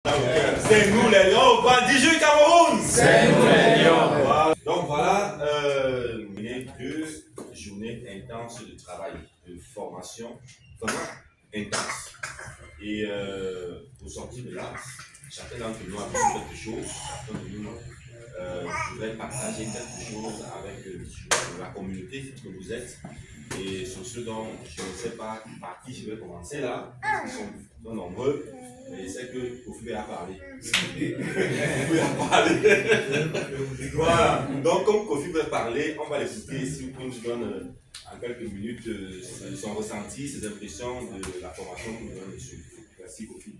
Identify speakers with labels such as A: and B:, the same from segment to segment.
A: C'est nous les lions, quoi, 18 Cameroun.
B: C'est nous les lions.
A: Voilà. Donc voilà, deux journées intenses de travail, de formation, vraiment intense. Et au sortir de là, chacun d'entre nous a vu quelque chose, chacun de nous voudrait partager quelque chose avec la communauté que vous êtes. Et sur ce dont je ne sais pas par qui je vais commencer là, ils sont nombreux, mais c'est que Kofi a parlé. Kofi a parlé. Voilà. Donc comme Kofi va parler, on va l'écouter. Si vous pouvez nous donner en quelques minutes son ressenti, ses impressions de la formation que nous avons reçue. Merci Kofi.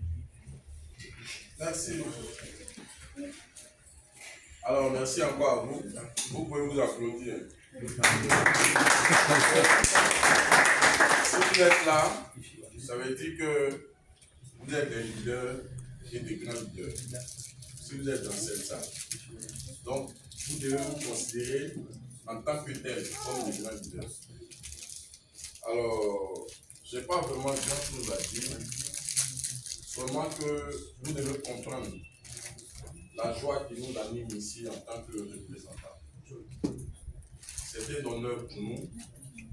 C: Merci. Alors merci encore à vous. Vous pouvez vous applaudir. Si vous êtes là, ça veut dire que vous êtes des leaders et des grands leaders. Si vous êtes dans cette salle. Donc, vous devez vous considérer en tant que tel comme des grands leaders. Alors, je n'ai pas vraiment grand-chose à dire, seulement que vous devez comprendre la joie qui nous anime ici en tant que représentants. C'était l'honneur pour nous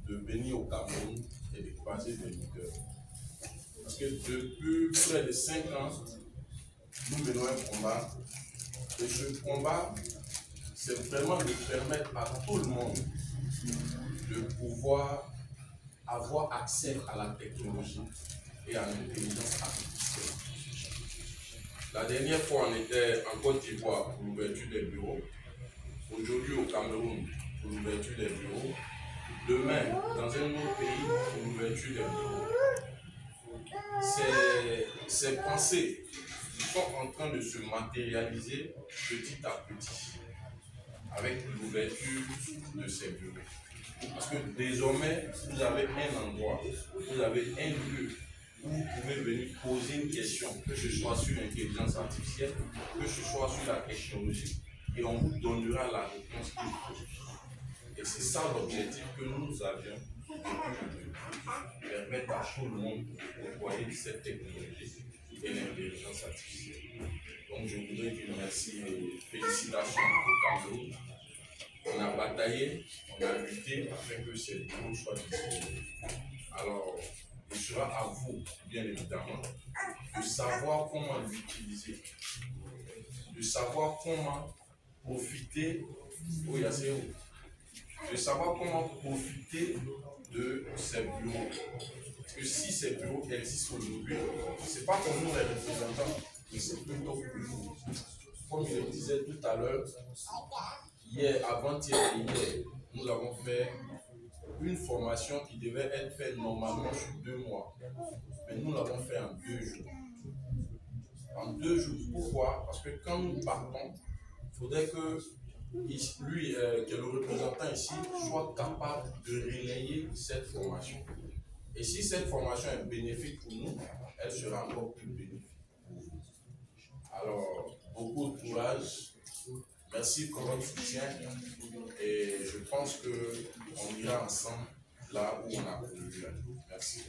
C: de venir au Cameroun et de croiser des leaders. Parce que depuis près de 5 ans, nous menons un combat. Et ce combat, c'est vraiment de permettre à tout le monde de pouvoir avoir accès à la technologie et à l'intelligence artificielle. La dernière fois, on était en Côte d'Ivoire pour l'ouverture des bureaux. Aujourd'hui, au Cameroun, pour l'ouverture des bureaux. Demain, dans un autre pays, pour l'ouverture des bureaux. Ces pensées sont en train de se matérialiser petit à petit avec l'ouverture de ces bureaux. Parce que désormais, vous avez un endroit, vous avez un lieu où vous pouvez venir poser une question, que ce soit sur l'intelligence artificielle, que ce soit sur la technologie, et on vous donnera la réponse qu'il faut. Et c'est ça l'objectif que nous avions depuis le début, permettre à tout le monde de déployer cette technologie et l'intelligence artificielle. Donc je voudrais dire merci et félicitations au Cameroun. On a bataillé, on a lutté afin que ces bureaux soient disponibles. Alors, il sera à vous, bien évidemment, de savoir comment l'utiliser, de savoir comment profiter, de savoir comment profiter de ces bureaux. Parce que si ces bureaux existent aujourd'hui, ce n'est pas pour nous les représentants, mais c'est plutôt pour vous. Comme je le disais tout à l'heure, hier, avant-hier et hier, nous avons fait une formation qui devait être faite normalement sur 2 mois. Mais nous l'avons fait en 2 jours. En 2 jours. Pourquoi? Parce que quand nous partons, il faudrait que lui, que le représentant ici, soit capable de relayer cette formation. Et si cette formation est bénéfique pour nous, elle sera encore plus bénéfique pour vous. Alors, beaucoup de courage. Merci pour votre soutien. Et je pense qu'on ira ensemble là où on a voulu. Merci.